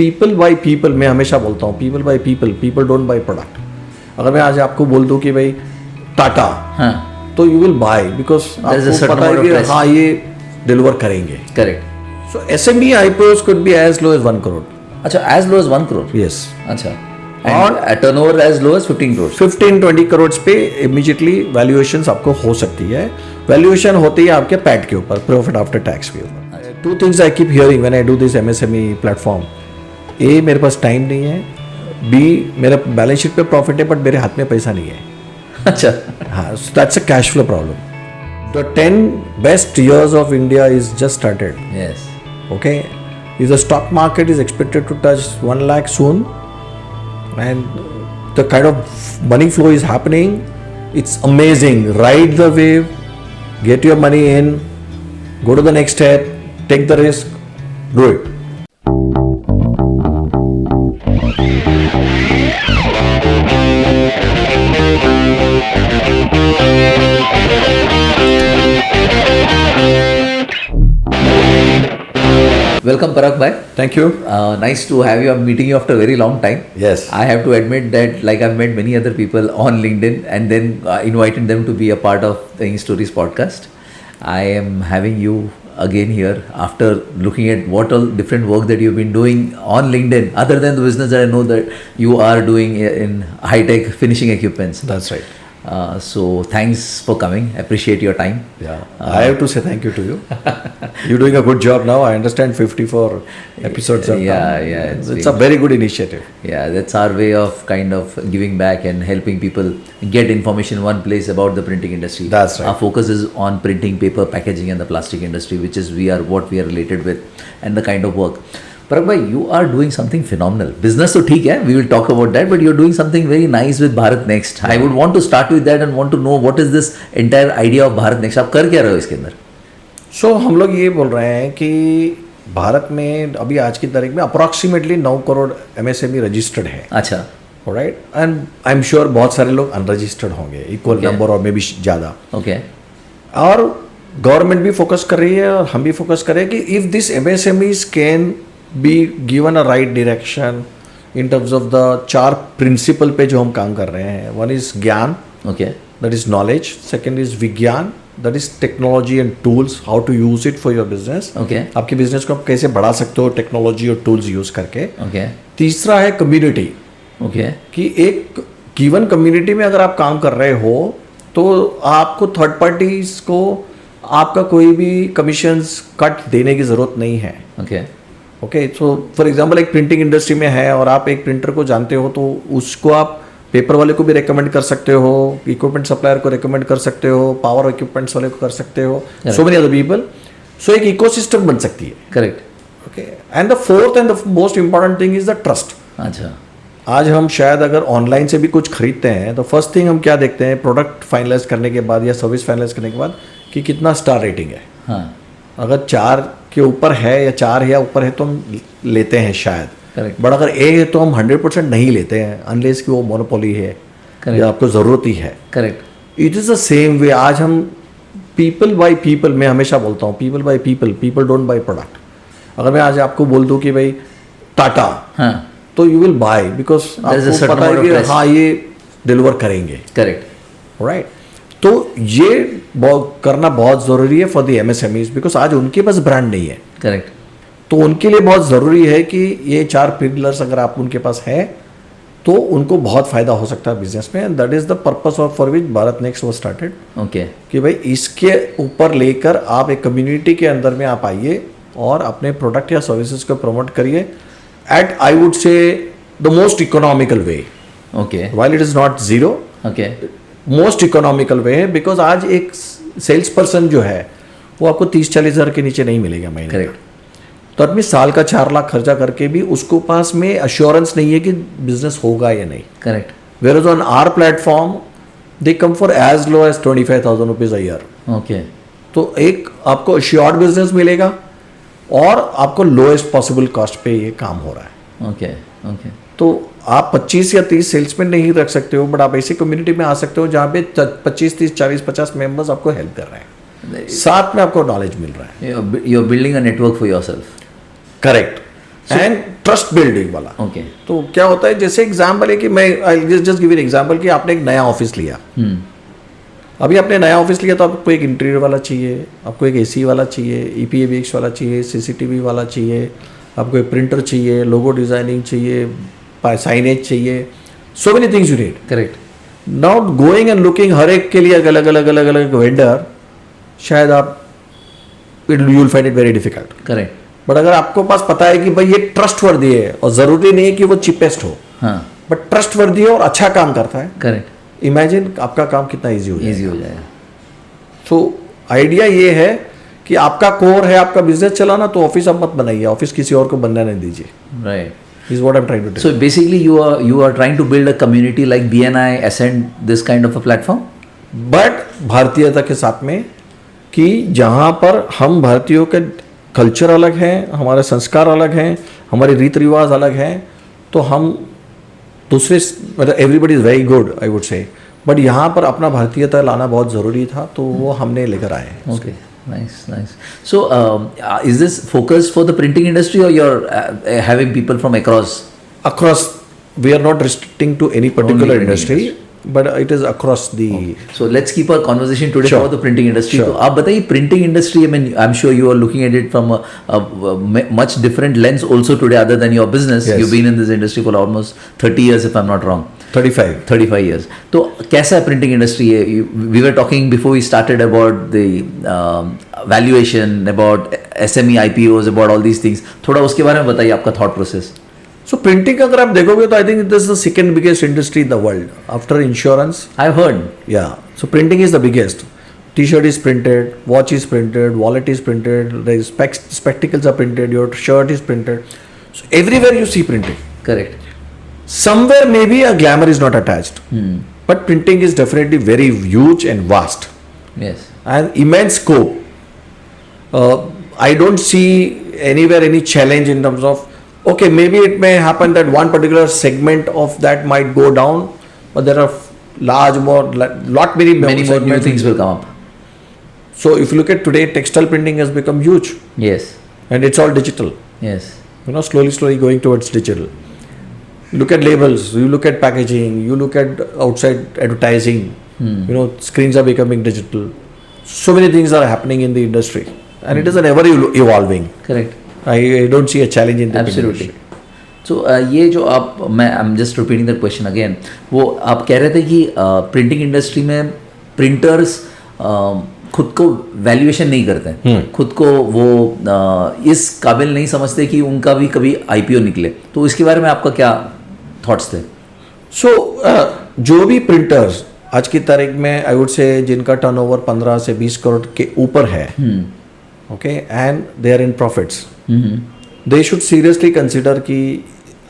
People by people, मैं हमेशा बोलता हूँ people by people, people don't by product. अगर मैं आज आपको बोल दूँ कि भाई टाटा, हाँ, तो यू विल बाय बिकॉज आपको पता है कि हाँ ये डिलीवर करेंगे। Correct. So SME IPOs could be as low as 1 crore. अच्छा, as low as 1 crore? Yes. अच्छा, और turnover as low as 15 crore? 15-20 crore पे इमीडिएटली वैल्यूएशंस आपको हो सकती है। वैल्यूएशन होती है आपके पैट के ऊपर, प्रॉफिट आफ्टर टैक्स के ऊपर। Two things I keep hearing when I do this MSME platform. A, मेरे पास टाइम नहीं है। बी, मेरा बैलेंस शीट पे प्रॉफिट है बट मेरे हाथ में पैसा नहीं है। अच्छा, हाँ, that's a cash flow problem. The 10 best years of India is just started. Yes, Okay, if the stock market is expected to touch 1 lakh soon, and the kind of money flow is happening, it's amazing. Ride the wave, get your money in, go to the next step, take the risk, do it. welcome Parag bhai. Thank you. Nice to have you. I'm meeting you after a very long time. Yes. I have to admit that like I've met many other people on LinkedIn and then invited them to be a part of the InStories podcast. I am having you again here after looking at what all different work that you've been doing on LinkedIn other than the business that I know that you are doing in high-tech finishing equipments. That's right. So thanks for coming. Appreciate your time. Yeah, I have to say thank you to you. You're doing a good job now. I understand 54 episodes have Yeah, come. yeah, It's a very good initiative. Yeah, that's our way of kind of giving back and helping people get information in one place about the printing industry. That's right. Our focus is on printing, paper, packaging and the plastic industry, which is what we are related with and the kind of work. Parag bhai, you are doing something phenomenal. Business तो ठीक है, we will talk about that, but you're doing something very nice with Bharat Next. I would want to start with that and want to know what is this entire idea of Bharat Next. आप कर क्या रहे हो इसके अंदर? So हम लोग ये बोल रहे हैं कि भारत में अभी आज की तारीख में अप्रॉक्सीमेटली 9 करोड़ MSME रजिस्टर्ड है। अच्छा, right, and I am sure बहुत सारे लोग अनरजिस्टर्ड होंगे, इक्वल नंबर और मे बी ज़्यादा। ओके। और गवर्नमेंट भी फोकस कर रही है और हम भी फोकस कर रहे हैं कि if this MSMEs can be given a right direction in terms of the 4 principle पे जो हम काम कर रहे हैं। वन इज ज्ञान, okay, that is knowledge. Second is विज्ञान, that is technology and tools, how to use it for your business. Okay, आपके बिजनेस को आप कैसे बढ़ा सकते हो टेक्नोलॉजी और टूल्स यूज करके। ओके, तीसरा है कम्युनिटी, ओके, कि एक गिवन कम्युनिटी में अगर आप काम कर रहे हो तो आपको थर्ड पार्टीज को आपका कोई भी कमीशंस कट देने की ज़रूरत नहीं है। Okay, okay, so for example एक प्रिंटिंग इंडस्ट्री में है और आप एक प्रिंटर को जानते हो तो उसको आप पेपर वाले को भी रेकमेंड कर सकते हो, इक्विपमेंट सप्लायर को रेकमेंड कर सकते हो, पावर इक्विपमेंट्स वाले को कर सकते हो, सो मेनी अदर पीपल। सो एक इकोसिस्टम बन सकती है। Correct. Okay, and the fourth and the most important thing is the trust. अच्छा, आज हम शायद अगर ऑनलाइन से भी कुछ खरीदते हैं तो फर्स्ट थिंग हम क्या देखते हैं, प्रोडक्ट फाइनलाइज करने के बाद या सर्विस फाइनलाइज करने के बाद कि कितना स्टार रेटिंग है। हाँ, अगर 4 के ऊपर है या 4 या ऊपर है तो हम लेते हैं शायद, करेक्ट, बट अगर ए है तो हम 100% नहीं लेते हैं अनलेस कि वो मोनोपोली है या आपको ज़रूरत ही है। Correct. It is the same way. आज हम पीपल बाय पीपल, मैं हमेशा बोलता हूँ people by people, people don't by product. अगर मैं आज आपको बोल दूँ कि भाई टाटा, हाँ, तो यू विल बाय बिकॉज आपको पता है कि हाँ ये डिलीवर करेंगे। Correct, right. तो ये करना बहुत ज़रूरी है फॉर द MSMEs बिकॉज आज उनके पास ब्रांड नहीं है। करेक्ट। तो उनके लिए बहुत ज़रूरी है कि ये 4 पिलर्स अगर आप उनके पास है तो उनको बहुत फ़ायदा हो सकता है बिजनेस में। And that is the purpose of for which Bharat next was started. Okay, कि भाई इसके ऊपर लेकर आप एक कम्युनिटी के अंदर में आप आइए और अपने प्रोडक्ट या सर्विसेज को प्रमोट करिए at I would say the most economical way. Okay, while it is not zero, okay, most economical way है बिकॉज आज एक सेल्स पर्सन जो है वो आपको 30-40 हज़ार के नीचे नहीं मिलेगा महीने। करेक्ट। तो आदमी साल का 4 लाख खर्चा करके भी उसको पास में अश्योरेंस नहीं है कि बिजनेस होगा या नहीं। Correct. Where is on our platform they come for as low as 25,000 rupees a year. Okay, तो एक आपको अश्योर्ड बिजनेस मिलेगा और आपको लोएस्ट पॉसिबल कॉस्ट पे ये काम हो रहा है। Okay, okay. तो आप 25 या 30 सेल्समैन नहीं रख सकते हो, बट आप ऐसी कम्युनिटी में आ सकते हो जहाँ पे 25, 30, 40, 50 मेंबर्स आपको हेल्प कर रहे हैं, साथ में आपको नॉलेज मिल रहा है। You're building a network for yourself. Correct. And trust building वाला. ओके. तो क्या होता है, जैसे एग्जांपल है कि मैं I just give an example कि आपने एक नया ऑफिस लिया. अभी आपने नया ऑफिस लिया तो आपको एक इंटीरियर वाला चाहिए, आपको एक एसी वाला चाहिए, EPABX वाला चाहिए, CCTV वाला चाहिए, आपको एक प्रिंटर चाहिए, लोगो डिजाइनिंग चाहिए, साइनेज चाहिए, so many things you need. Correct. Not going and looking हर एक के लिए अलग अलग अलग अलग वेंडर, शायद आप you will find it very difficult. Correct. But अगर आपको पास पता है कि भाई ये ट्रस्टवर्दी है, और ज़रूरी नहीं है कि वो चीपेस्ट हो, हाँ. बट ट्रस्टवर्दी है और अच्छा काम करता है, करेक्ट. इमेजिन आपका काम कितना ईजी हो जाए. ईजी हो जाएगा. सो आइडिया ये है कि आपका कोर है आपका बिजनेस चलाना, तो ऑफिस आप मत बनाइए, ऑफिस किसी और को बनना नहीं दीजिए. Right. Is what I am trying to do. So basically, you are trying to build a community like BNI, Ascent, this kind of a platform. But भारतीयता के साथ में, कि जहाँ पर हम भारतीयों के कल्चर अलग हैं, हमारे संस्कार अलग हैं, हमारे रीत रिवाज अलग हैं, तो हम दूसरे मतलब everybody is very good I would से, बट यहाँ पर अपना भारतीयता लाना बहुत ज़रूरी था, तो वो हमने लेकर आए हैं. Okay, nice. So is this focused for the printing industry, or you're having people from across? Across, we are not restricting to any particular printing industry, but it is across the. So let's keep our conversation today Sure. for the printing industry. Sure. तो आप बताइए printing industry. I mean, I'm sure you are looking at it from a much different lens also today, other than your business. Yes. You've been in this industry for almost 30 years, if I'm not wrong. 35. 35 years. तो कैसा है printing industry? We were talking before we started about the valuation, about SME IPOs, about all these things. थोड़ा उसके बारे में बताइए आपका thought process. So printing अगर आप देखोगे तो I think this is the second biggest industry in the world after insurance. I've heard. Yeah. So printing is the biggest. T-shirt is printed, watch is printed, wallet is printed, the spectacles are printed, your shirt is printed. So everywhere you see printing. Correct. Somewhere maybe a glamour is not attached. But printing is definitely very huge and vast. Yes. And immense scope. I don't see anywhere any challenge in terms of, okay, maybe it may happen that one particular segment of that might go down, but there are lot many Many more new segments. things will come up. So if you look at today, textile printing has become huge, Yes. and it's all digital. Yes. Slowly going towards digital. Look at labels, you look at packaging, you look at outside advertising. Screens are becoming digital. So many things are happening in the industry, and it is an ever evolving. Correct. I don't see a challenge in the Absolutely. industry. So ये जो आप I'm just repeating that question again. वो आप कह रहे थे कि printing industry में प्रिंटर्स खुद को वैल्यूएशन नहीं करते हैं, खुद को वो इस काबिल नहीं समझते कि उनका भी कभी IPO निकले. तो इसके बारे में आपका क्या थॉट्स थे? So जो भी प्रिंटर्स आज की तारीख में आई वुड से जिनका टर्नओवर 15 से 20 करोड़ के ऊपर है, okay, and they are in profits, they should seriously consider कि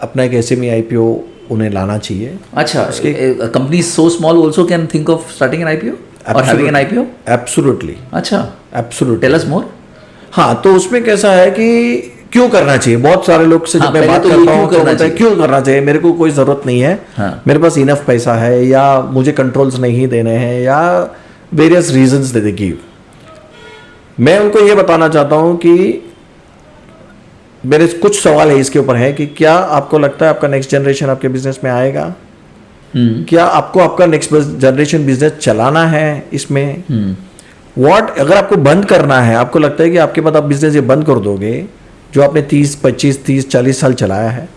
अपना एक SME IPO उन्हें लाना चाहिए. अच्छा, company so small also can think of starting an IPO और हैविंग एन IPO? एब्सोल्युटली. अच्छा, एब्सोल्युटली. Tell us more. हाँ, तो उसमें कैसा है कि क्यों करना चाहिए, बहुत सारे लोग से जब मैं बात करता हूँ तो बोलते हैं क्यों करना चाहिए, मेरे को कोई ज़रूरत नहीं है, मेरे पास इनफ पैसा है, या मुझे कंट्रोल्स नहीं देने हैं, या वेरियस रीजंस दे गिव. मैं उनको ये बताना चाहता हूँ कि मेरे कुछ सवाल है इसके ऊपर है कि क्या आपको लगता है आपका नेक्स्ट जनरेशन आपके बिजनेस में आएगा? क्या आपको आपका नेक्स्ट जनरेशन बिजनेस चलाना है इसमें? व्हाट अगर आपको बंद करना है, आपको लगता है कि आपके बाद आप बिजनेस ये बंद कर दोगे जो आपने 30, 25, 30, 40 साल चलाया है,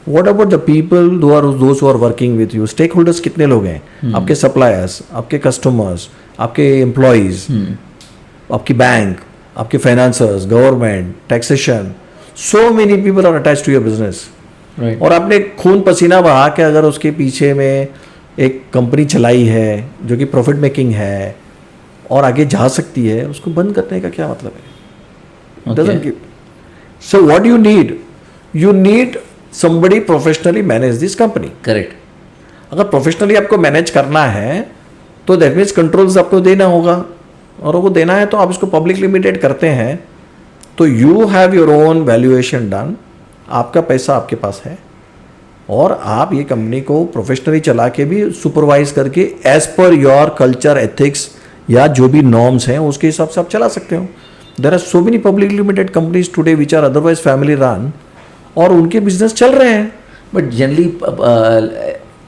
what about the people those who are working with you? Stakeholders कितने लोग हैं? आपके सप्लायर्स, आपके कस्टमर्स, आपके एम्प्लॉयज, आपकी बैंक, आपके financiers, government, taxation, so many people are attach to your business. और आपने खून पसीना बहा के अगर उसके पीछे में एक कंपनी चलाई है जो कि प्रॉफिट मेकिंग है और आगे जा सकती है, उसको बंद करने का क्या मतलब है? Doesn't give. So what you need, you need somebody professionally manage this company. Correct. अगर प्रोफेशनली आपको मैनेज करना है तो दैट मीन्स कंट्रोल्स आपको देना होगा, और वो देना है तो आप इसको पब्लिक लिमिटेड करते हैं तो you have your own valuation done, आपका पैसा आपके पास है, और आप ये कंपनी को प्रोफेशनली चला के भी सुपरवाइज करके as per your culture, ethics या जो भी नॉर्म्स हैं उसके हिसाब से आप चला सकते हो. There are so many public limited companies today which are otherwise family run, और उनके बिजनेस चल रहे हैं. बट जनरली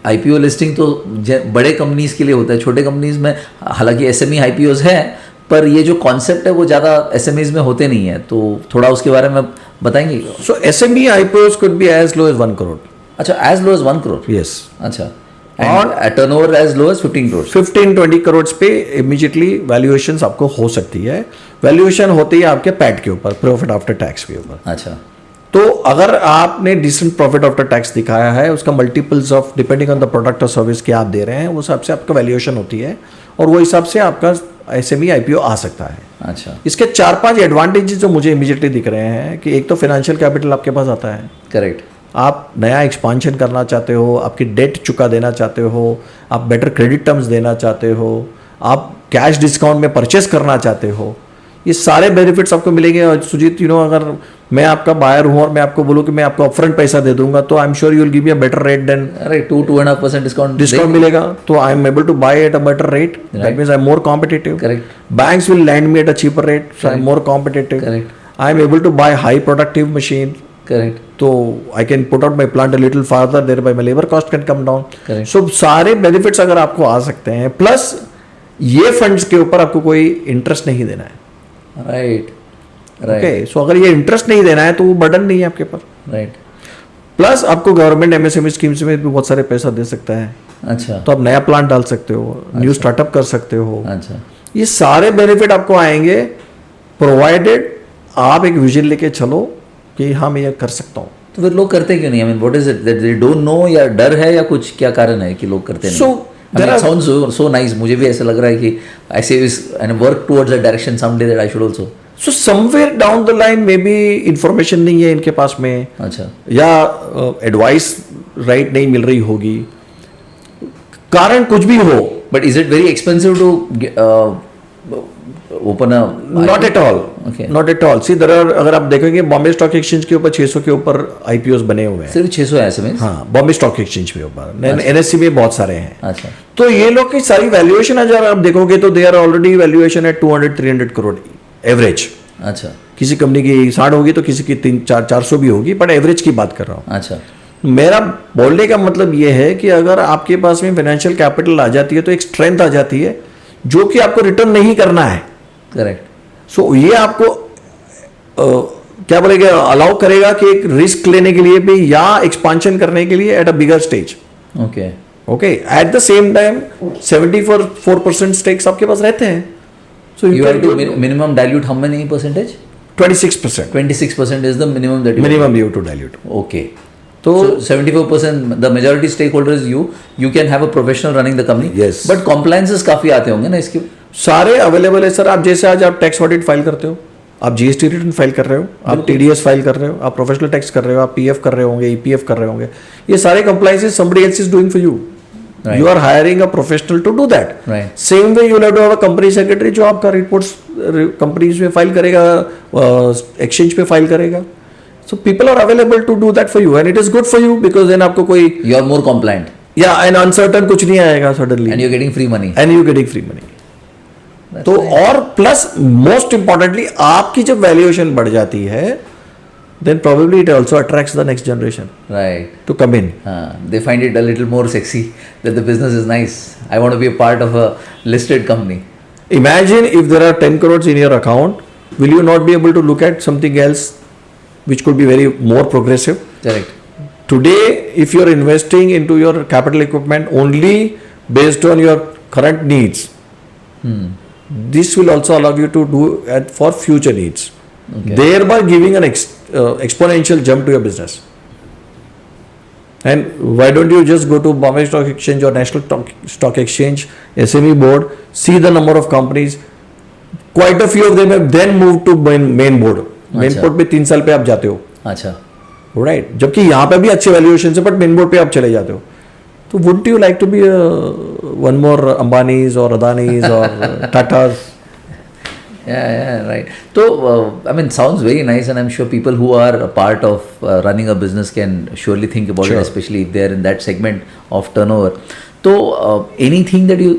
IPO लिस्टिंग तो बड़े कंपनीज के लिए होता है, छोटे कंपनीज में हालांकि SME IPOs है, पर ये जो कॉन्सेप्ट है वो ज़्यादा SMEs में होते नहीं है, तो थोड़ा उसके बारे में बताएंगे. So SME IPOs could be as low as 1 crore. अच्छा, as low as 1 crore. Yes. अच्छा, और turnover as low as 15 crores. 15-20 crore पे इमीडिएटली वैल्यूएशंस आपको हो सकती है. वैल्यूएशन होती है आपके पैट के ऊपर, प्रॉफिट आफ्टर टैक्स के ऊपर. अच्छा, तो अगर आपने डिसेंट प्रॉफिट आफ्टर टैक्स दिखाया है, उसका multiples of depending on the product और सर्विस के आप दे रहे हैं, वो हिसाब से आपका वैल्यूएशन होती है और वो हिसाब से आपका SME IPO आ सकता है. अच्छा, इसके 4-5 एडवांटेजेस जो मुझे इमीडिएटली दिख रहे हैं कि एक तो फाइनेंशियल कैपिटल आपके पास आता है. करेक्ट. आप नया एक्सपांशन करना चाहते हो, आपकी डेट चुका देना चाहते हो, आप बेटर क्रेडिट टर्म्स देना चाहते हो, आप कैश डिस्काउंट में परचेस करना चाहते हो, ये सारे बेनिफिट्स आपको मिलेंगे. और सुजीत, अगर मैं आपका बायर हूँ और मैं आपको बोलूँ कि मैं आपको अपफ्रंट पैसा दे दूंगा, तो I am sure you will give me a better rate then. अरे 2.5% डिस्काउंट मिलेगा, तो I am able to buy at a better rate. That means I am more competitive. Correct. Banks will lend me at a cheaper rate, so I am more competitive. Correct. I am able to buy high productive machine. Correct. तो I can put out my plant a little farther, there bye my labour cost can come down. Correct. सो सारे benefits अगर आपको आ सकते हैं, plus ये funds के ऊपर आपको कोई इंटरेस्ट नहीं देना है. राइट. ओके, सो अगर ये इंटरेस्ट नहीं देना है तो वो बर्डन नहीं है आपके ऊपर. राइट. प्लस आपको गवर्नमेंट MSME स्कीम्स में भी बहुत सारे पैसा दे सकता है. अच्छा. तो आप नया प्लांट डाल सकते हो, न्यू स्टार्टअप कर सकते हो. अच्छा. ये सारे बेनिफिट आपको आएंगे प्रोवाइडेड आप एक विजन लेके चलो कि हाँ मैं ये कर सकता हूँ. तो फिर लोग करते क्यों नहीं? I mean what is it that they don't know, या डर है, या कुछ क्या कारण है कि लोग करते नहीं? So, it sounds so nice. मुझे भी ऐसा लग रहा है कि ऐसे and work towards that direction someday that I should also. So somewhere down the line may be information नहीं है इनके पास में. अच्छा. या एडवाइस राइट नहीं मिल रही होगी, कारण कुछ भी हो. But is it very expensive to open a? Not at all. Okay. Not at all. See there are, अगर आप देखेंगे बॉम्बे स्टॉक एक्सचेंज के ऊपर 600 के ऊपर IPOs बने हुए हैं. सिर्फ 600 है ऐसे में? हाँ, बॉम्बे स्टॉक एक्सचेंज के ऊपर. NSE में बहुत सारे हैं. अच्छा. तो ये लोग की सारी वैल्यूएशन अगर आप देखोगे तो दे आर ऑलरेडी वैल्यूएशन है 200-300 करोड़ एवरेज. अच्छा. किसी कंपनी की 60 होगी तो किसी की 300-400 भी होगी, बट एवरेज की बात कर रहा हूँ. अच्छा. मेरा बोलने का मतलब ये है कि अगर आपके पास में फाइनेंशियल कैपिटल आ जाती है तो एक स्ट्रेंथ आ जाती है जो कि आपको रिटर्न नहीं करना है. करेक्ट. सो ये आपको क्या बोलेगा, अलाउ करेगा कि एक रिस्क लेने के लिए भी या एक्सपांशन करने के लिए at a bigger stage. Okay. Okay, at the same time 74% stakes आपके पास रहते हैं. So you have to minimum dilute how many percentage? 26%. 26% is the minimum that you Minimum you have to dilute. Okay. So, 74%, the majority stakeholder is you. You can have a professional running the company. Yes. But compliances काफी आते होंगे ना इसके? सारे available है sir. आप जैसे आज आप टैक्स ऑडिट फाइल करते हो, आप GST रिटर्न फाइल कर रहे हो, आप TDS फाइल कर रहे हो, आप प्रोफेशनल टैक्स कर रहे हो, आप PF कर रहे होंगे, EPF कर रहे होंगे. ये सारे compliances somebody else is doing for you. Right. You are hiring a professional to do that. Right. Same way you will have to have a company secretary जो आपका रिपोर्ट्स कंपनीज में फाइल करेगा, exchange पे file करेगा. So people are available to do that for you and it is good for you because then आपको कोई You are more compliant. and uncertain कुछ नहीं आएगा suddenly. And you're getting free money. And you're getting free money. That's तो nice. और plus most importantly आपकी जब valuation बढ़ जाती है then probably it also attracts the next generation Right. to come in. They find it a little more sexy that the business is nice. I want to be a part of a listed company. Imagine if there are 10 crores in your account, will you not be able to look at something else which could be very more progressive? Correct. Today, if you're investing into your capital equipment only based on your current needs, this will also allow you to do it for future needs, thereby giving an exponential jump to your business. And why don't you just go to Bombay Stock Exchange or National Stock Exchange, SME board, see the number of companies. Quite a few of them have then moved to main board. Main board पे 3 साल पे आप जाते हो. अच्छा. Right. जबकि यहाँ पे भी अच्छे वैल्यूएशन है, बट मेन बोर्ड पे आप चले जाते हो. तो would you like to be one more Ambanis और अदानीज और Tatas? Yeah, right. So, I mean, sounds very nice, and I'm sure people who are a part of running a business can surely think about it, especially if they're in that segment of turnover. So, anything that you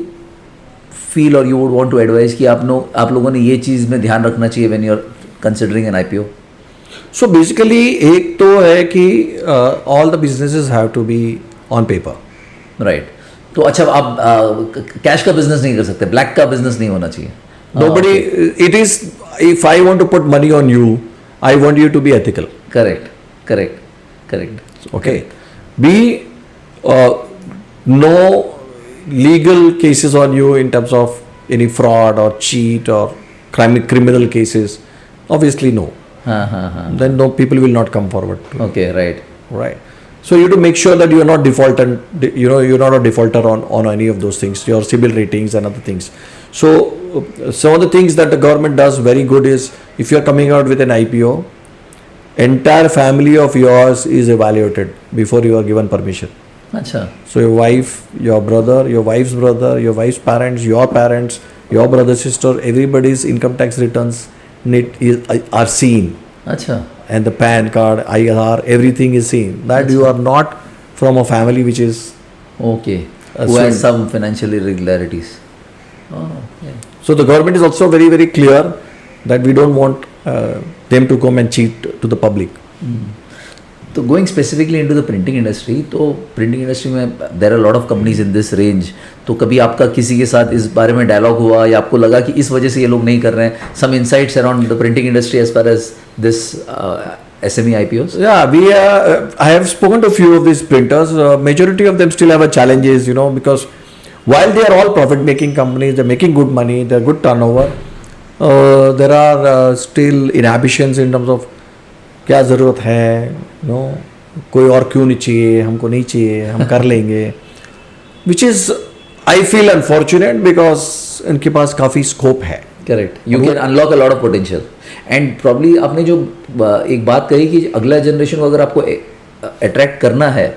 feel or you would want to advise कि आप लोगों ने ये चीज़ में ध्यान रखना चाहिए when you're considering an IPO? So basically एक तो है कि all the businesses have to be on paper. Right. तो अच्छा, आप कैश का बिजनेस नहीं कर सकते, ब्लैक का बिजनेस नहीं होना चाहिए. Nobody, it is, if I want to put money on you, I want you to be ethical. Correct, correct, correct. Okay. B, no legal cases on you in terms of any fraud or cheat or criminal cases. Obviously, no. हाँ हाँ हाँ. Then no, people will not come forward. Okay, right. Right. So you have to make sure that you are not defaultant. You're not a defaulter on any of those things. Your CIBIL ratings and other things. So some of the things that the government does very good is, if you are coming out with an IPO, entire family of yours is evaluated before you are given permission. अच्छा. So your wife, your brother, your wife's brother, your wife's parents, your brother, sister, everybody's income tax returns are seen. अच्छा. And the PAN card, IR, everything is seen. That you are not from a family which is. Okay. Who has some financial irregularities. Oh, yeah. So the government is also very, very clear that we don't want them to come and cheat to the public. तो going specifically into the printing industry, तो printing industry में there are lot of companies in this range. तो कभी आपका किसी के साथ इस बारे में डायलॉग हुआ या आपको लगा कि इस वजह से ये लोग नहीं कर रहे हैं? Some insights around the printing industry as far as this SME IPOs? Yeah, I have spoken to a few of these printers. Majority of them still have a challenges, because while they are all profit-making companies, they're making good money, they're good turnover. There are still inhibitions in terms of क्या ज़रूरत है, कोई और क्यों नहीं चाहिए, हमको नहीं चाहिए, हम कर लेंगे. Which is, I feel unfortunate because इनके पास काफ़ी स्कोप है. Correct. You can unlock a lot of potential. And probably आपने जो एक बात कही कि अगला जनरेशन को अगर आपको अट्रैक्ट करना है,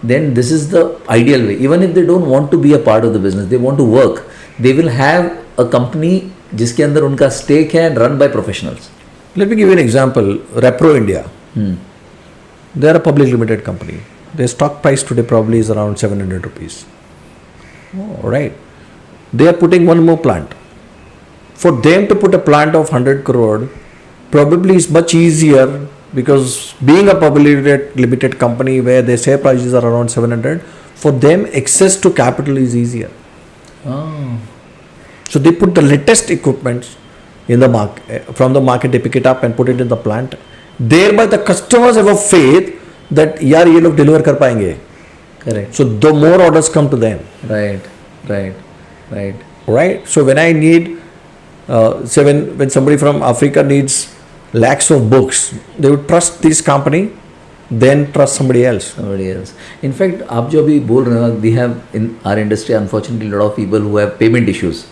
then this is the ideal way. Even if they don't want to be a part of the business, they want to work, they will have a company जिसके अंदर उनका स्टेक है and run by professionals. Let me give you an example. Repro India. They are a public limited company. Their stock price today probably is around 700 rupees. Oh, right. They are putting one more plant. For them to put a plant of 100 crore probably is much easier, because being a public limited company where their share prices are around 700, for them access to capital is easier. So they put the latest equipment in the market, from the market they pick it up and put it in the plant. Thereby the customers have a faith that यार ये लोग deliver कर पाएंगे. Correct. So the more orders come to them. Right. So when I need, say when somebody from Africa needs lakhs of books, they would trust this company, then trust somebody else. In fact, आप जो अभी बोल रहे हो, we have in our industry unfortunately a lot of people who have payment issues.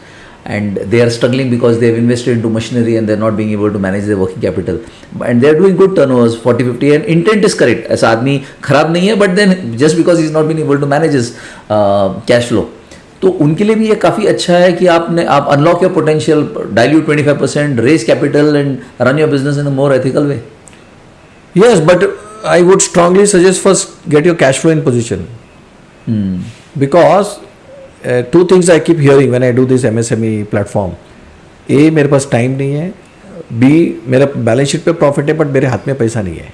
And they are struggling because they have invested into machinery and they're not being able to manage their working capital. And they're doing good turnovers, 40-50, and intent is correct. ऐसा आदमी खराब नहीं है, but then just because he's not been able to manage his cash flow. तो उनके लिए भी ये काफ़ी अच्छा है कि आप unlock your potential, dilute 25%, raise capital and run your business in a more ethical way. Yes, but I would strongly suggest first get your cash flow in position. Because two things I keep hearing when I do this MSME platform. A, मेरे पास time नहीं है. B, मेरा balance sheet पे profit है but मेरे हाथ में पैसा नहीं है.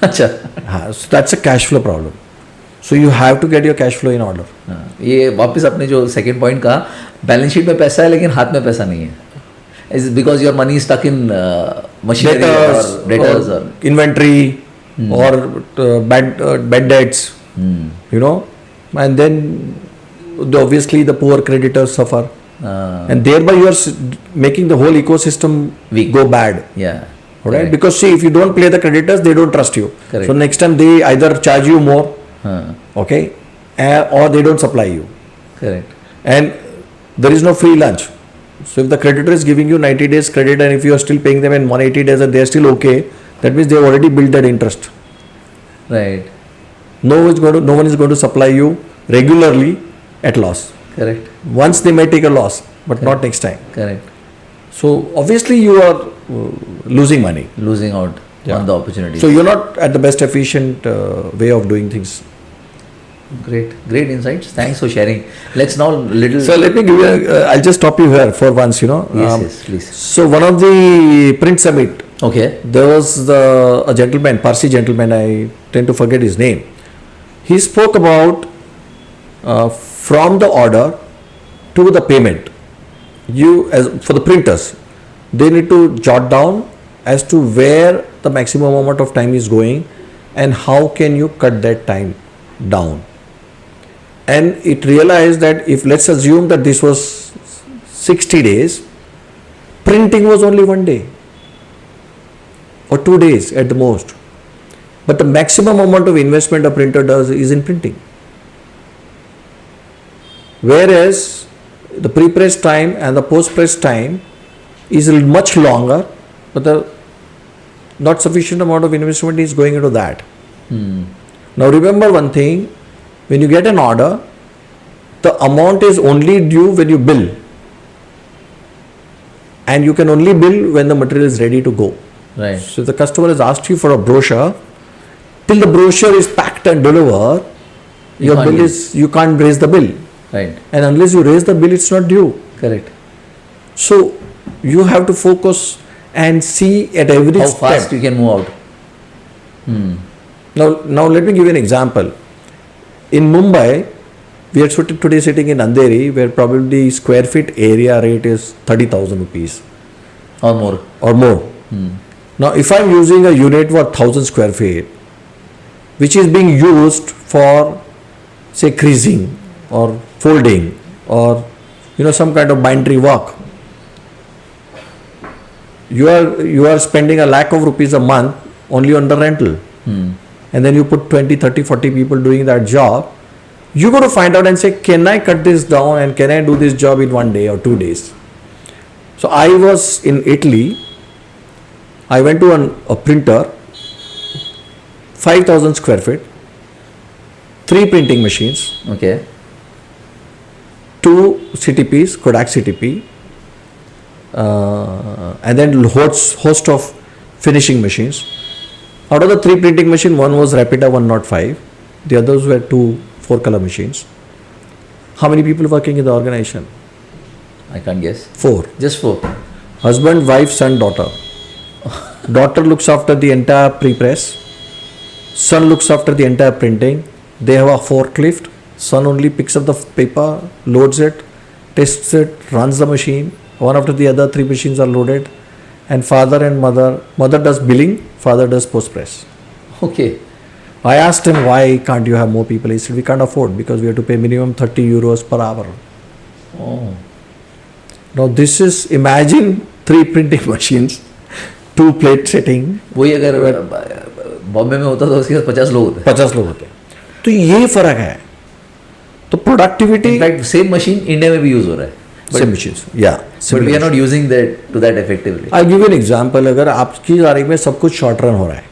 अच्छा. हाँ, so that's a cash flow problem. So you have to get your cash flow in order. ये वापस आपने जो सेकेंड पॉइंट कहा, बैलेंस शीट में पैसा है लेकिन हाथ में पैसा नहीं है. Is it because your money is stuck in machinery or debtors or inventory or bad debts, and then obviously the poor creditors suffer, and thereby you are making the whole ecosystem go bad. Yeah. Right? Correct. Because see, if you don't play the creditors, they don't trust you. Correct. So next time they either charge you more, okay, or they don't supply you. Correct. And there is no free lunch. So if the creditor is giving you 90 days credit and if you are still paying them in 180 days and they are still okay, that means they have already built that interest. Right. No one is going to supply you regularly at loss. Correct. Once they may take a loss, but not next time. Correct. So obviously you are losing money. Losing out on the opportunity. So you're not at the best efficient way of doing things. Great insights. Thanks for sharing. Let's now little. So let me give you, I'll just stop you here for once, you know. Yes, please. So one of the print summit, Okay. there was a gentleman, Parsi gentleman, I tend to forget his name. He spoke about from the order to the payment. For the printers, they need to jot down as to where the maximum amount of time is going and how can you cut that time down. And it realized that if let's assume that this was 60 days, printing was only 1 day or 2 days at the most. But the maximum amount of investment a printer does is in printing. Whereas the pre-press time and the post-press time is much longer, but the not sufficient amount of investment is going into that. Now remember one thing, when you get an order, the amount is only due when you bill. And you can only bill when the material is ready to go. Right. So if the customer has asked you for a brochure, till the brochure is packed and delivered, your can't bill bill. is, you can't raise the bill. Right. And unless you raise the bill, it's not due. Correct. So you have to focus and see at every How step. fast you can move out. Now let me give you an example. In Mumbai, we are today sitting in Andheri, where probably square feet area rate is 30,000 rupees Or more. or more. Now, if I'm using a unit for 1,000 square feet, which is being used for, say, creasing or folding or some kind of bindery work, you are spending a lakh of rupees a month only on the rental. And then you put 20, 30, 40 people doing that job. You got to find out and say, can I cut this down and can I do this job in 1 day or 2 days? So I was in Italy. I went to a printer, 5,000 square feet, 3 printing machines, Okay. 2 CTPs, Kodak CTP, and then host of finishing machines. Out of the 3 printing machine, one was Rapida 105, the others were 2 4-color machines. How many people working in the organization? I can't guess. 4. Just 4. Husband, wife, son, daughter. Daughter looks after the entire pre-press. Son looks after the entire printing. They have a forklift. Son only picks up the paper, loads it, tests it, runs the machine. One after the other, 3 machines are loaded. And father and mother does billing, father does post-press. Okay. I asked him, why can't you have more people? He said, we can't afford because we have to pay minimum 30 euros per hour. Oh. Now this is, imagine 3 printing machines, 2 plate setting, वही अगर बॉम्बे में होता तो उसके साथ 50 लोग होते. 50 लोग होते हैं. तो ये फर्क है. तो productivity, in fact same machine India में भी यूज हो रहा है. सेम मशीन्स, या but we are not using that to that effectively. I give an example. अगर आपकी तारीख में सब कुछ शॉर्ट रन हो रहा है,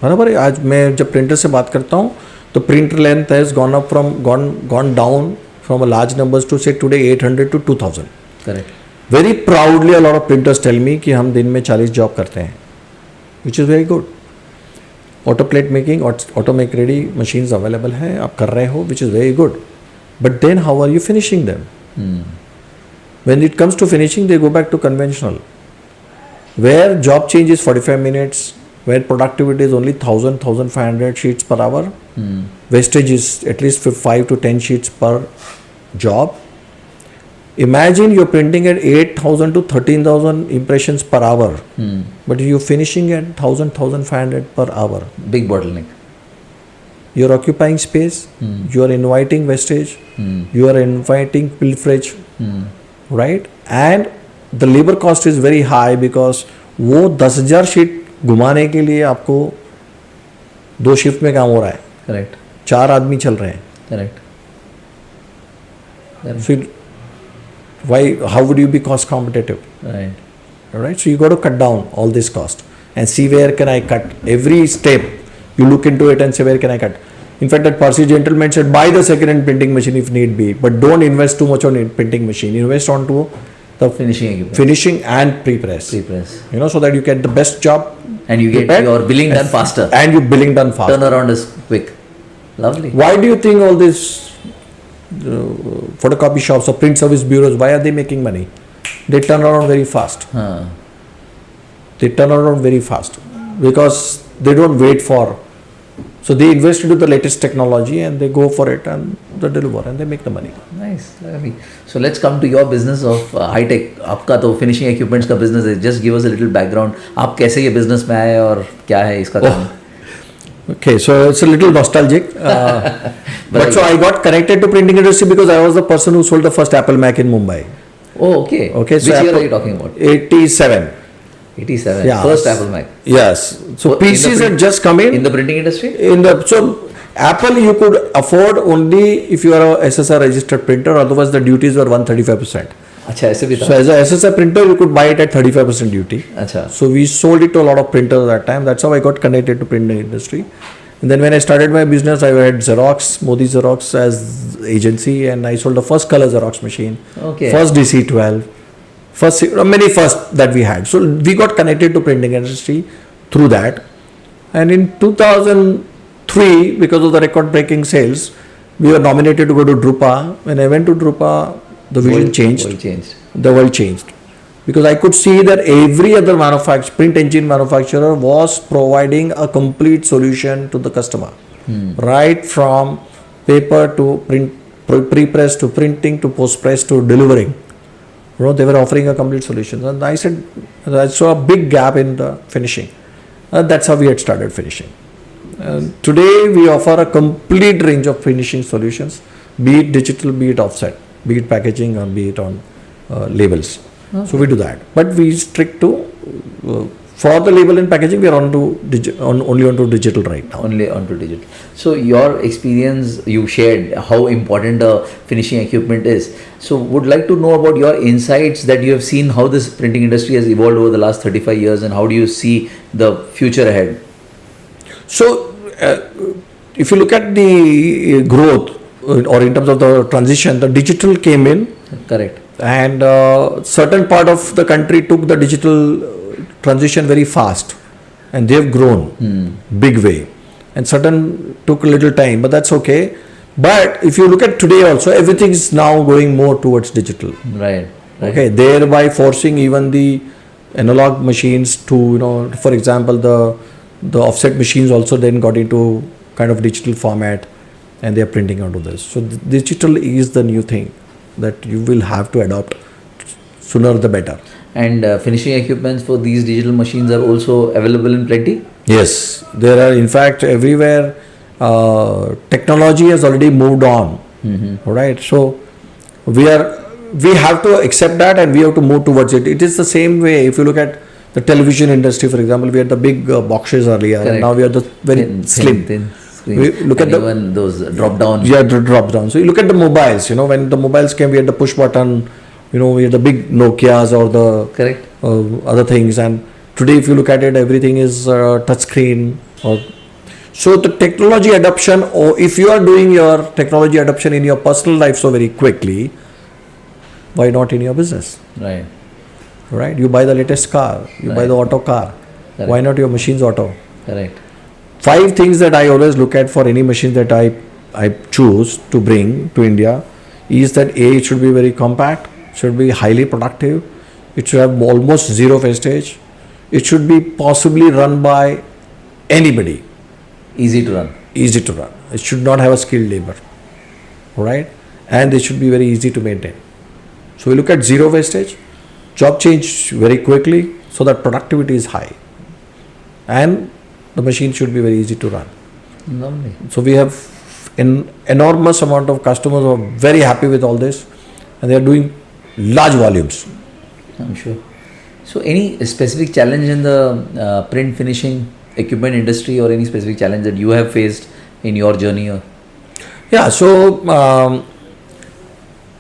बराबर है. आज मैं जब प्रिंटर से बात करता हूँ तो printer length has gone down from a large numbers to say today 800 to 2000. Correct. Very proudly a lot of printers tell me कि हम दिन में 40 जॉब करते हैं, which is very good. Auto plate making, auto make ready machines available हैं, आप कर रहे हो, which is very good. But then how are you finishing them? When it comes to finishing, they go back to conventional, where job change is 45 minutes, where productivity is only 1,500 sheets per hour. Wastage is at least 5 to 10 sheets per job. Imagine you're printing at 8,000 to 13,000 impressions per hour, but you're finishing at 1,500 per hour. Big bottleneck. You're occupying space, you are inviting wastage, you are inviting pilferage. Right? And the labor cost is very high because वो 10,000 sheet घुमाने के लिए आपको 2 shift में काम हो रहा है. करेक्ट. 4 आदमी चल रहे हैं. करेक्ट. फिर why, how would you be cost competitive? Right. Alright, so you got to cut down all this cost and see where can I cut. Every step you look into it and say where can I cut. In fact, that Parsi gentleman said buy the second-hand printing machine if need be, but don't invest too much on printing machine. Invest onto the Finishing equipment. finishing and pre-press. Pre-press. So that you get the best job And you get prepared your billing done faster. and your billing done faster. Turnaround is quick. Lovely. Why do you think all these photocopy shops or print service bureaus, why are they making money? They turn around very fast. Huh. They turn around very fast because they don't wait for. So they invest into the latest technology and they go for it and they deliver and they make the money. Nice. Lovely. So let's come to your business of high tech. आपका तो finishing equipments का business है. Just give us a little background. आप कैसे ये business में आए और क्या है इसका काम? Okay, so it's a little nostalgic. But so I got connected to printing industry because I was the person who sold the first Apple Mac in Mumbai. Oh, okay. Okay, so Which year Apple- are you talking about? 87. 87. Yeah. First Apple Mac. Yes. So In the PCs print- had just come in. In the printing industry? So Apple you could afford only if you are a SSR registered printer, otherwise the duties were 135%. अच्छा ऐसे भी था. So as a SSR printer you could buy it at 35% duty. अच्छा. So we sold it to a lot of printers at that time. That's how I got connected to printing industry. And then when I started my business, I had Xerox, Modi Xerox as agency, and I sold the first color Xerox machine, Okay. first DC-12, first many first that we had. So we got connected to printing industry through that. And in 2003, because of the record-breaking sales, we were nominated to go to Drupa. When I went to Drupa, the vision changed. World changed. The world changed because I could see that every other print engine manufacturer was providing a complete solution to the customer, right from paper to print, pre-press to printing to post-press to delivering. They were offering a complete solution, and I said I saw a big gap in the finishing. That's how we had started finishing. Today we offer a complete range of finishing solutions, be it digital, be it offset, be it packaging, or be it on labels. Okay. So we do that, but we stick to for the label and packaging. We are only onto digital right now. Only onto digital. So your experience, you shared how important the finishing equipment is. So would like to know about your insights that you have seen how this printing industry has evolved over the last 35 years, and how do you see the future ahead? So if you look at the growth or in terms of the transition, the digital came in. Correct. And certain part of the country took the digital transition very fast, and they have grown big way, and certain took a little time, but that's okay. But if you look at today also, everything is now going more towards digital. Right. Okay, thereby forcing even the analog machines to, for example, the offset machines also then got into kind of digital format, and they are printing onto this. So digital is the new thing that you will have to adopt, sooner the better. And finishing equipments for these digital machines are also available in plenty? Yes, there are in fact everywhere. Technology has already moved on. Right, so we have to accept that, and we have to move towards it. It is the same way if you look at the television industry, for example. We had the big boxes earlier. Correct. And now we are the very slim. Thin screens. We look and at even those drop down. Yeah, the drop down. So you look at the mobiles. When the mobiles came, we had the push button. We had the big Nokias or the Correct. Other things. And today, if you look at it, everything is touch screen. So the technology adoption, or if you are doing your technology adoption in your personal life so very quickly, why not in your business? Right. Right? You buy the latest car. You buy Right. the auto car. Correct. Why not your machine's auto? Correct. 5 things that I always look at for any machine that I choose to bring to India is that A, it should be very compact, should be highly productive, it should have almost zero wastage, it should be possibly run by anybody, Easy to run. easy to run. It should not have a skilled labor, right? And it should be very easy to maintain. So we look at zero wastage, job change very quickly so that productivity is high, and the machine should be very easy to run. Lovely. So we have an enormous amount of customers who are very happy with all this, and they are doing large volumes. I'm sure. So any specific challenge in the print finishing equipment industry, or any specific challenge that you have faced in your journey? Yeah, so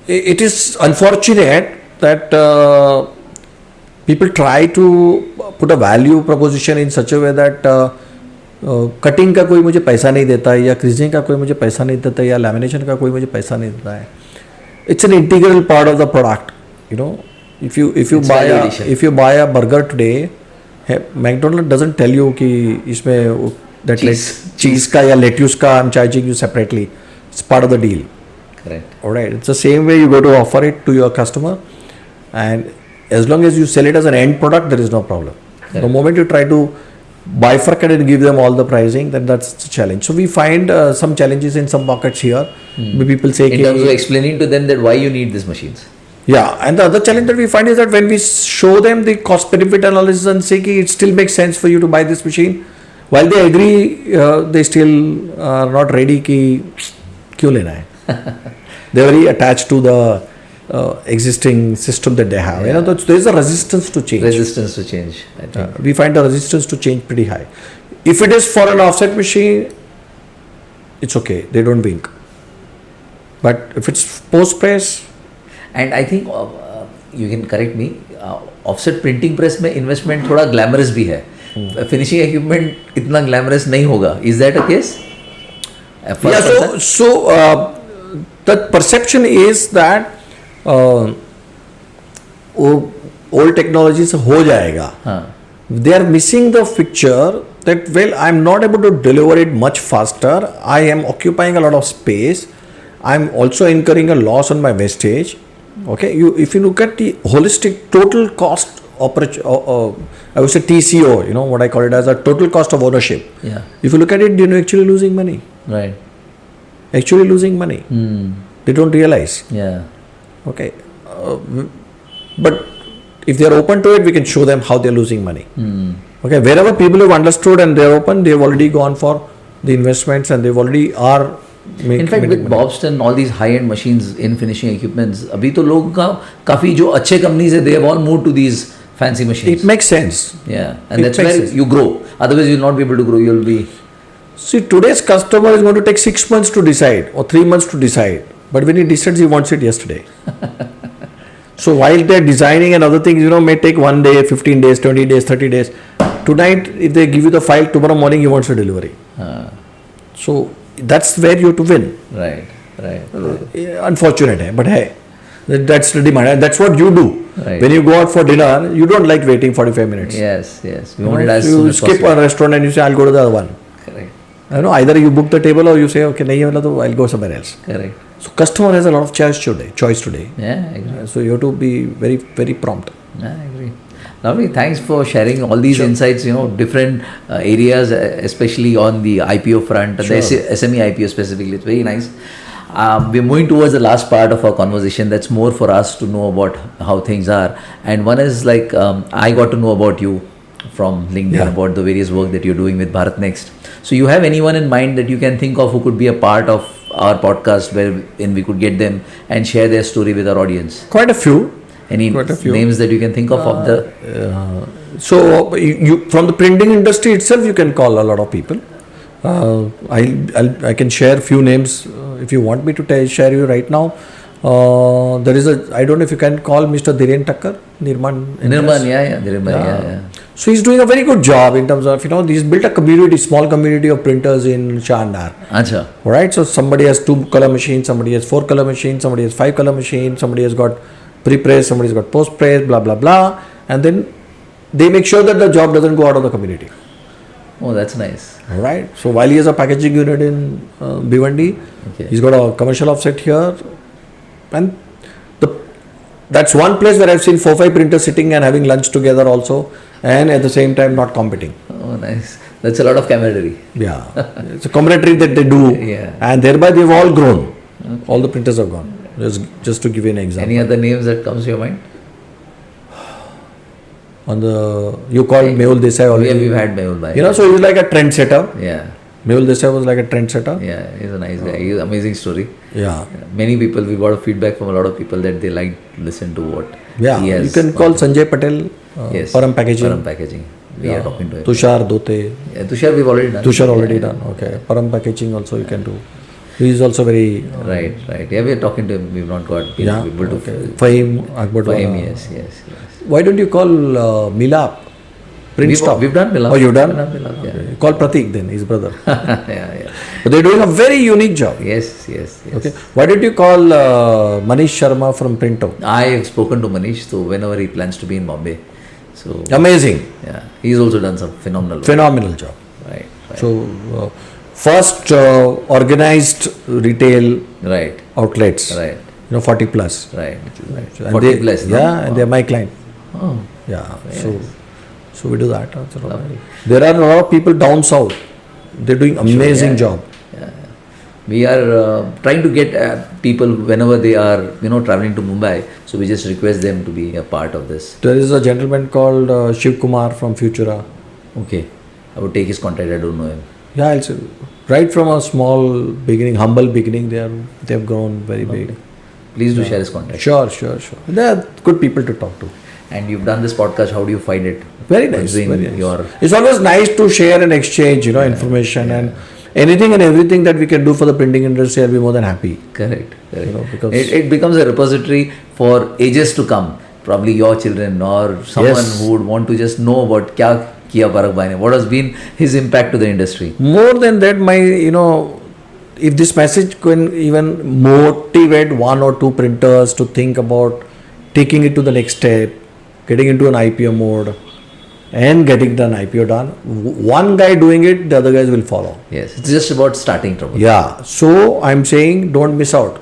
it is unfortunate that people try to put a value proposition in such a way that cutting का कोई मुझे पैसा नहीं देता है, या kriging का कोई मुझे पैसा नहीं देता है, या लैमिनेशन का कोई मुझे पैसा नहीं देता है. It's an integral part of the product. If you buy a burger today, McDonald's doesn't tell you कि इसमें that Cheese. ka ya lettuce ka I'm charging you separately. It's part of the deal. Correct. All right. It's the same way you go to offer it to your customer, and as long as you sell it as an end product, there is no problem. The moment you try to bifurcate and give them all the pricing, then that's a challenge. So we find some challenges in some markets here. Where people say, In terms of explaining to them that why you need these machines. yeah, and the other challenge that we find is that when we show them the cost benefit analysis and say ki it still makes sense for you to buy this machine, while they agree, they still are not ready ki kyun lena hai. They're very attached to the existing system that they have. You know, there's a resistance to change. Resistance to change, I think. We find the resistance to change pretty high. If it is for an offset machine, it's okay. They don't wink. But if it's post press, And I think you can correct me. Offset printing press में investment थोड़ा glamorous भी है. Finishing equipment इतना glamorous नहीं होगा. Is that a case? yeah. So the perception is that old technology से हो जाएगा. They are missing the picture that, well, I'm not able to deliver it much faster. I am occupying a lot of space. I'm also incurring a loss on my wastage. Okay, if you look at the holistic total cost I would say TCO, you know what I call it as a total cost of ownership. Yeah. If you look at it, you're actually losing money. Right. Actually losing money. They don't realize. Yeah. Okay, but if they are open to it, we can show them how they're losing money. Okay, wherever people have understood and they're open, they've already gone for the investments and they've already are. In fact, with Bobston, all these high-end machines in finishing equipments, अभी तो लोगों का काफी जो अच्छे companies है, they have all moved to these fancy machines. It makes sense. Yeah, and that's where you grow. Otherwise, you'll not be able to grow. You'll be. See, today's customer is going to take 6 months to decide or 3 months to decide. But when he decides, he wants it yesterday. So while they're designing and other things, you know, may take 1 day, 15 days, 20 days, 30 days. Tonight, if they give you the file, tomorrow morning he wants a delivery. So that's where you have to win. Right. Unfortunate, but hey, that's the demand. And that's what you do. Right. When you go out for dinner, you don't like waiting 45 minutes. Yes. We want it as you soon as skip possible. a restaurant and you say, I'll go to the other one. Correct. You know, either you book the table or you say, okay, nahi wala to I'll go somewhere else. Correct. So customer has a lot of choice today. Yeah, I agree. So you have to be very, very prompt. Yeah, I agree. Lovely. Thanks for sharing all these insights, you know, different areas, especially on the IPO front, the SME IPO specifically. It's very nice. We're moving towards the last part of our conversation. That's more for us to know about how things are. And one is like, I got to know about you from LinkedIn, about the various work that you're doing with Bharat Next. So you have anyone in mind that you can think of who could be a part of our podcast wherein we could get them and share their story with our audience? Quite a few. Any names that you can think of the? So you from the printing industry itself, you can call a lot of people. I can share few names if you want me to share you right now. There is I don't know if you can call Mr. Dhiren Thakkar, Nirman. Yeah. So he's doing a very good job in terms of, you know, he's built a community, small community of printers in Chandar. Acha. Alright, so somebody has 2 color machines, somebody has 4 color machines, somebody has 5 color machines, somebody has got pre-press, somebody's got post-press, blah, blah, blah. And then they make sure that the job doesn't go out of the community. Oh, that's nice. Alright, so while he has a packaging unit in Bhiwandi, he's got a commercial offset here. And that's one place where I've seen 4-5 printers sitting and having lunch together also, and at the same time not competing. Oh, nice. That's a lot of camaraderie. Yeah, it's a camaraderie that they do, and thereby they've all grown. Okay. All the printers have gone. Just to give you an example. Any other names that comes to your mind? You called Mehul Desai already. Yeah, we've had Mehul Bhai. You know, so he's like a trendsetter. Yeah. Mehul Desai was like a trendsetter. Yeah, he's a nice guy. He's an amazing story. Yeah. Many people, we got a feedback from a lot of people that they like to listen to what he has. You can call Sanjay Patel, Param Packaging. We are talking to him. Tushar Dote. Yeah, Tushar we've already done. Tushar already done. Okay. Param Packaging also you can do. He is also very... Right. Yeah, we are talking to him. We've not got been able to... Fahim Akbar. Yes. Why don't you call Milap? We've done Milap. Oh, you've done? Milap, yeah. Okay. Call Pratik then, his brother. Yeah. But they're doing a very unique job. Yes. Okay. Why did you call Manish Sharma from Printo? I have spoken to Manish, so whenever he plans to be in Bombay. So amazing. Yeah. He's also done some phenomenal work. Phenomenal job. Right. So, first organized retail Right. outlets, Right. 40 plus. Right. And 40 they, plus, no? yeah, and they're my client. Oh. Yeah, so we do that. There are a lot of people down south. They're doing amazing yeah. job. We are trying to get people whenever they are, traveling to Mumbai. So we just request them to be a part of this. There is a gentleman called Shiv Kumar from Futura. Okay. I would take his contact. I don't know him. Yeah, I'll say, right from a small beginning, humble beginning, they've grown very big. Please do share his contact. Sure. They are good people to talk to. And you've done this podcast. How do you find it? Very nice. Considering Very nice. your- It's always nice to share and exchange, information and anything and everything that we can do for the printing industry. I'll be more than happy. Correct. Because It becomes a repository for ages to come. Probably your children or someone Yes. who would want to just know about kya kiya Parag Bhai ne, what has been his impact to the industry. more than that, if this message can even motivate one or two printers to think about taking it to the next step, getting into an IPO mode and getting the IPO done. One guy doing it, the other guys will follow. Yes, it's just about starting trouble. Yeah, so I'm saying don't miss out.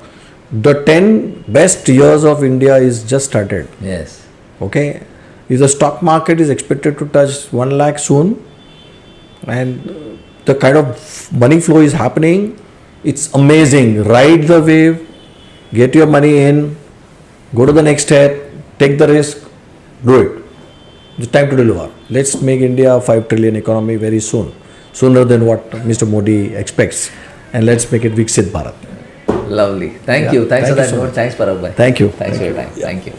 The 10 best years of India is just started. Yes. Okay, if the stock market is expected to touch 1 lakh soon, and the kind of money flow is happening, it's amazing. Ride the wave, get your money in, go to the next step, take the risk, do it. It's time to deliver. Let's make India a 5 trillion economy very soon, sooner than what Mr. Modi expects, and let's make it Viksit Bharat. Lovely. Thank you. Thanks Thank for you that so note. much. Thanks, Parag Bhai. Thank you. Thanks for your time. Thank you.